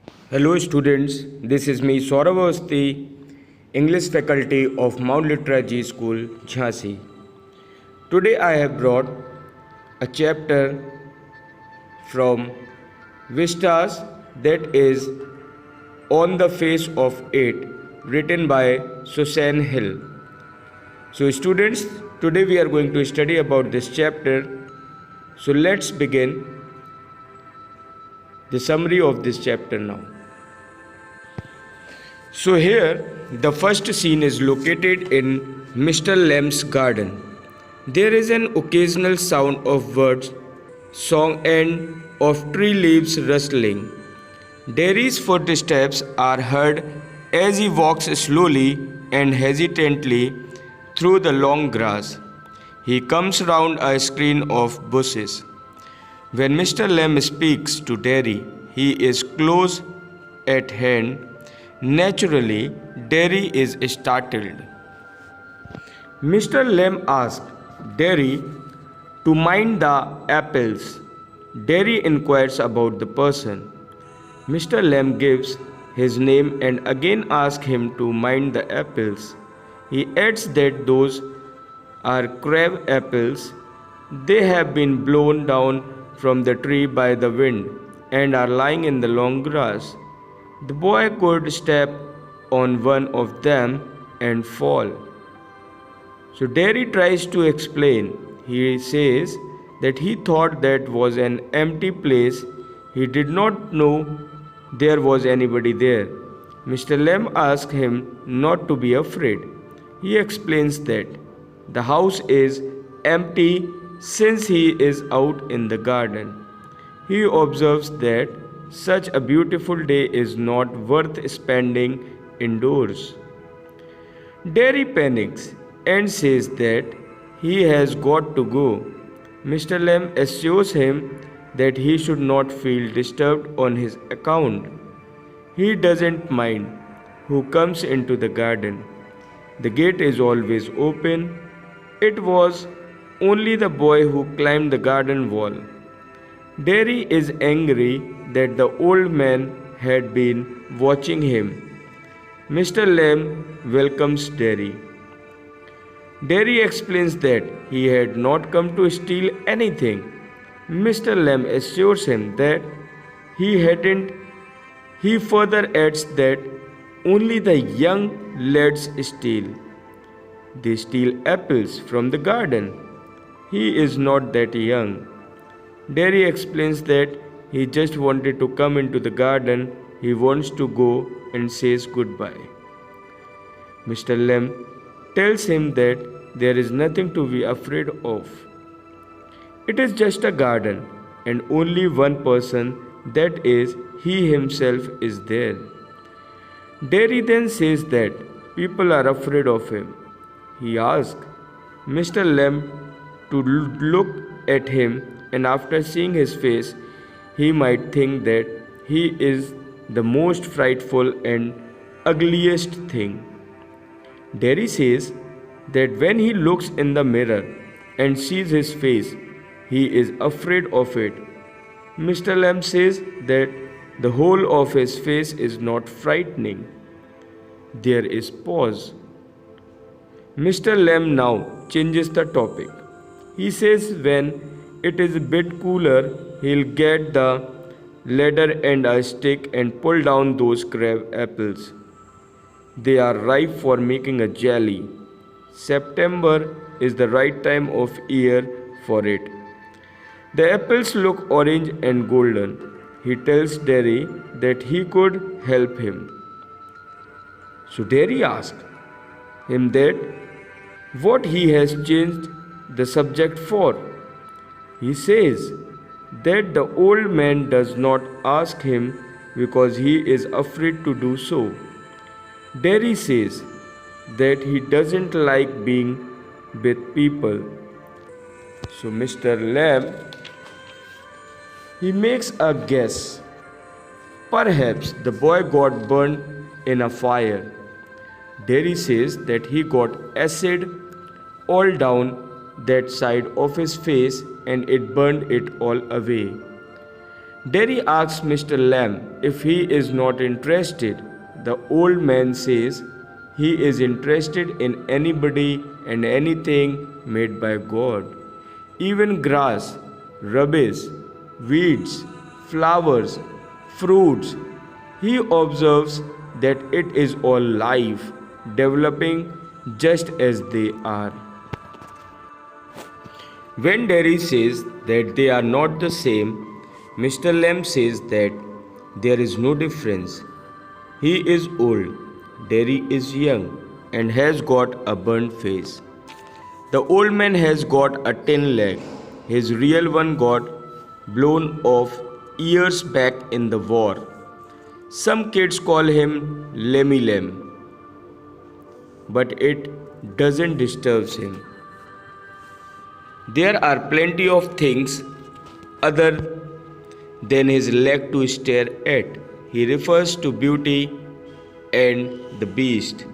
Hello students, this is me Saurav Awasthi, English faculty of Mount Literacy School, Jhansi. Today I have brought a chapter from Vistas, that is On the Face of It, written by Susan Hill. So students, today we are going to study about this chapter. So let's begin the summary of this chapter now. So here the first scene is located in Mr. Lamb's garden. There is an occasional sound of birds song and of tree leaves rustling. Derry's footsteps are heard as he walks slowly and hesitantly through the long grass. He comes round a screen of bushes. When Mr. Lamb speaks to Derry, he is close at hand. Naturally, Derry is startled. Mr. Lamb asks Derry to mind the apples. Derry inquires about the person. Mr. Lamb gives his name and again asks him to mind the apples. He adds that those are crab apples. They have been blown down from the tree by the wind and are lying in the long grass. The boy could step on one of them and fall. So Derry tries to explain. He says that he thought that was an empty place. He did not know there was anybody there. Mr. Lamb asks him not to be afraid. He explains that the house is empty since he is out in the garden. He observes that such a beautiful day is not worth spending indoors. Derry panics and says that he has got to go. Mr. Lamb assures him that he should not feel disturbed on his account. He doesn't mind who comes into the garden. The gate is always open. It was only the boy who climbed the garden wall. Derry is angry that the old man had been watching him. Mr. Lamb welcomes Derry. Derry explains that he had not come to steal anything. Mr. Lamb assures him that he hadn't. He further adds that only the young lads steal. They steal apples from the garden. He is not that young. Derry explains that he just wanted to come into the garden. He wants to go and says goodbye. Mr. Lamb tells him that there is nothing to be afraid of. It is just a garden and only one person, that is, he himself is there. Derry then says that people are afraid of him. He asks Mr. Lamb to look at him, and after seeing his face, he might think that he is the most frightful and ugliest thing. Derry says that when he looks in the mirror and sees his face, he is afraid of it. Mr. Lamb says that the whole of his face is not frightening. There is pause. Mr. Lamb now changes the topic. He says when it is a bit cooler, he'll get the ladder and a stick and pull down those crab apples. They are ripe for making a jelly. September is the right time of year for it. The apples look orange and golden. He tells Derry that he could help him. So Derry asks him that what he has changed the subject for. He says that the old man does not ask him because he is afraid to do so. Derry says that he doesn't like being with people. So Mr. Lamb, he makes a guess. Perhaps the boy got burned in a fire. Derry says that he got acid all down that side of his face and it burned it all away. Derry asks Mr. Lamb if he is not interested. The old man says he is interested in anybody and anything made by God, even grass, rubbish, weeds, flowers, fruits. He observes that it is all life, developing just as they are. When Derry says that they are not the same, Mr. Lamb says that there is no difference. He is old, Derry is young, and has got a burnt face. The old man has got a tin leg. His real one got blown off years back in the war. Some kids call him Lemmy Lamb, but it doesn't disturb him. There are plenty of things other than his leg to stare at. He refers to Beauty and the Beast.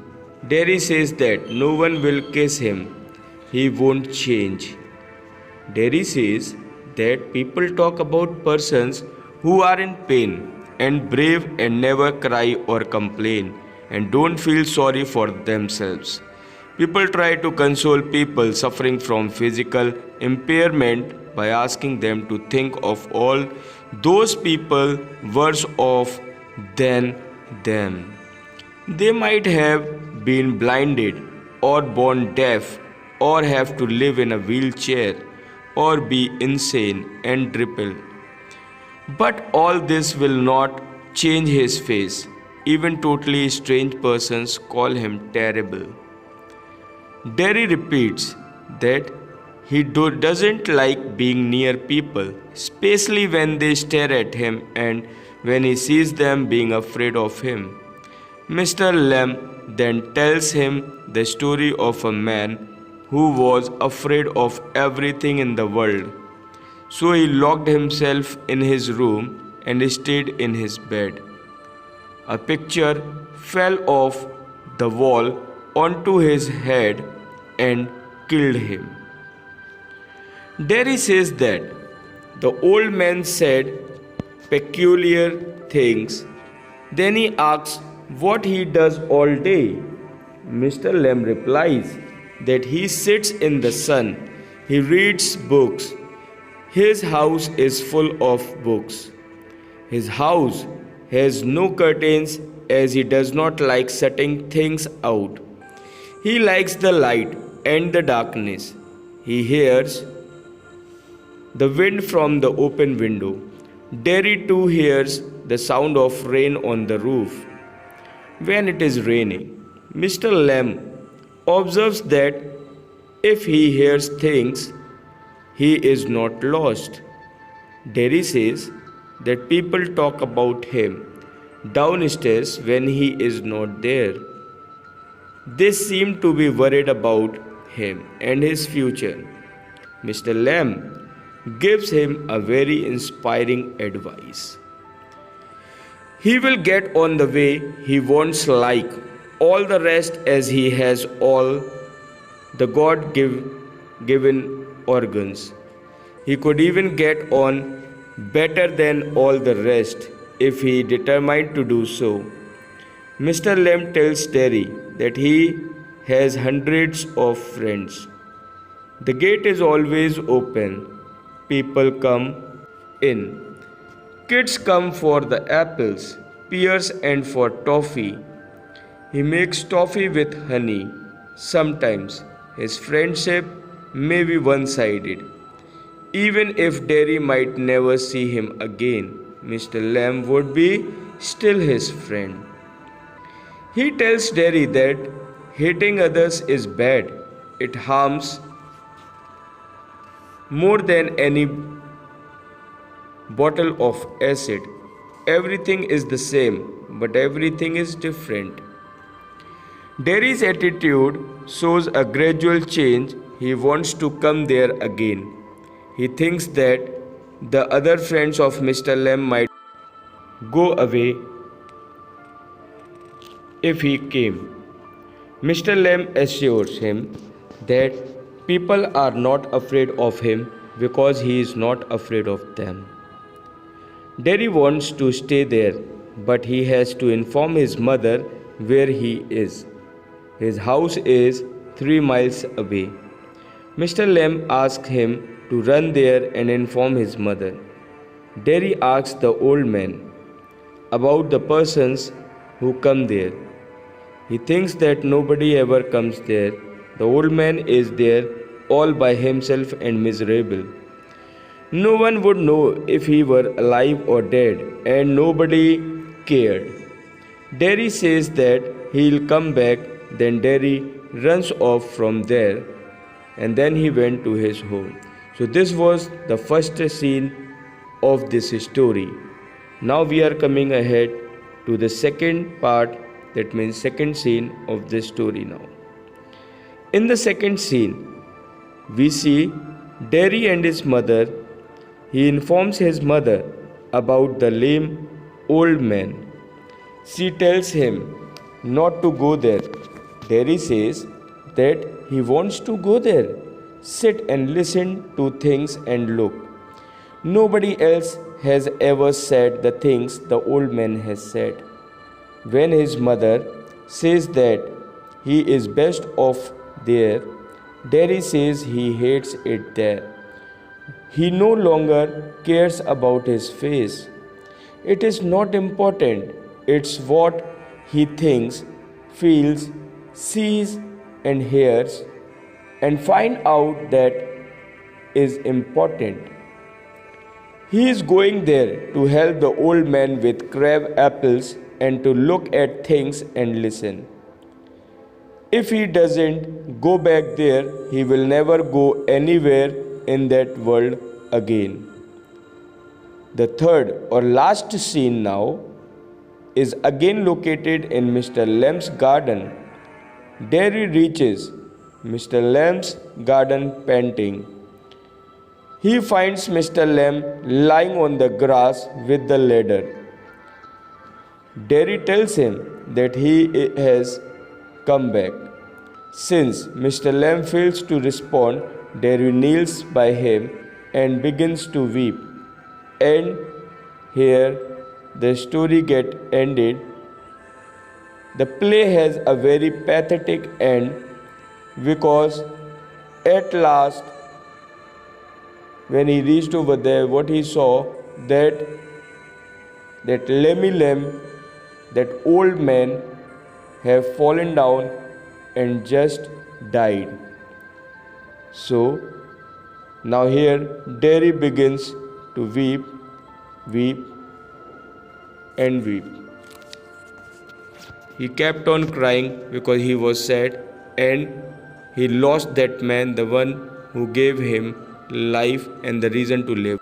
Derry says that no one will kiss him. He won't change. Derry says that people talk about persons who are in pain and brave and never cry or complain and don't feel sorry for themselves. People try to console people suffering from physical impairment by asking them to think of all those people worse off than them. They might have been blinded or born deaf or have to live in a wheelchair or be insane and crippled. But all this will not change his face. Even totally strange persons call him terrible. Derry repeats that he doesn't like being near people, especially when they stare at him and when he sees them being afraid of him. Mr. Lamb then tells him the story of a man who was afraid of everything in the world. So he locked himself in his room and stayed in his bed. A picture fell off the wall onto his head and killed him. Derry says that the old man said peculiar things. Then he asks what he does all day. Mr. Lamb replies that he sits in the sun. He reads books. His house is full of books. His house has no curtains as he does not like shutting things out. He likes the light and the darkness. He hears the wind from the open window. Derry too hears the sound of rain on the roof. When it is raining, Mr. Lamb observes that if he hears things, he is not lost. Derry says that people talk about him downstairs when he is not there. They seem to be worried about him and his future. Mr. Lamb gives him a very inspiring advice. He will get on the way he wants like all the rest as he has all the God-given organs. He could even get on better than all the rest if he determined to do so. Mr. Lamb tells Derry that he has hundreds of friends. The gate is always open. People come in. Kids come for the apples, pears, and for toffee. He makes toffee with honey. Sometimes his friendship may be one-sided. Even if Derry might never see him again, Mr. Lamb would be still his friend. He tells Derry that hating others is bad. It harms more than any bottle of acid. Everything is the same, but everything is different. Derry's attitude shows a gradual change. He wants to come there again. He thinks that the other friends of Mr. Lamb might go away if he came. Mr. Lamb assures him that people are not afraid of him because he is not afraid of them. Derry wants to stay there, but he has to inform his mother where he is. His house is 3 miles away. Mr. Lamb asks him to run there and inform his mother. Derry asks the old man about the persons who come there. He thinks that nobody ever comes there. The old man is there all by himself and miserable. No one would know if he were alive or dead, and nobody cared. Derry says that he'll come back, then Derry runs off from there, and then he went to his home. So, this was the first scene of this story. Now, we are coming ahead to the second part, that means second scene of this story now. In the second scene, we see Derry and his mother. He informs his mother about the lame old man. She tells him not to go there. Derry says that he wants to go there. Sit and listen to things and look. Nobody else has ever said the things the old man has said. When his mother says that he is best off there, Derry says he hates it there. He no longer cares about his face. It is not important. It's what he thinks, feels, sees, and hears, and find out that is important. He is going there to help the old man with crab apples and to look at things and listen. If he doesn't go back there, he will never go anywhere in that world again. The third or last scene now is again located in Mr. Lamb's garden. Derry reaches Mr. Lamb's garden panting. He finds Mr. Lamb lying on the grass with the ladder. Derry tells him that he has come back. Since Mr. Lamb fails to respond, Derry kneels by him and begins to weep. And here the story gets ended. The play has a very pathetic end because at last, when he reached over there, what he saw that Lemmy Lamb, that old man, have fallen down and just died. So now here Derry begins to weep, and weep. He kept on crying because he was sad and he lost that man, the one who gave him life and the reason to live.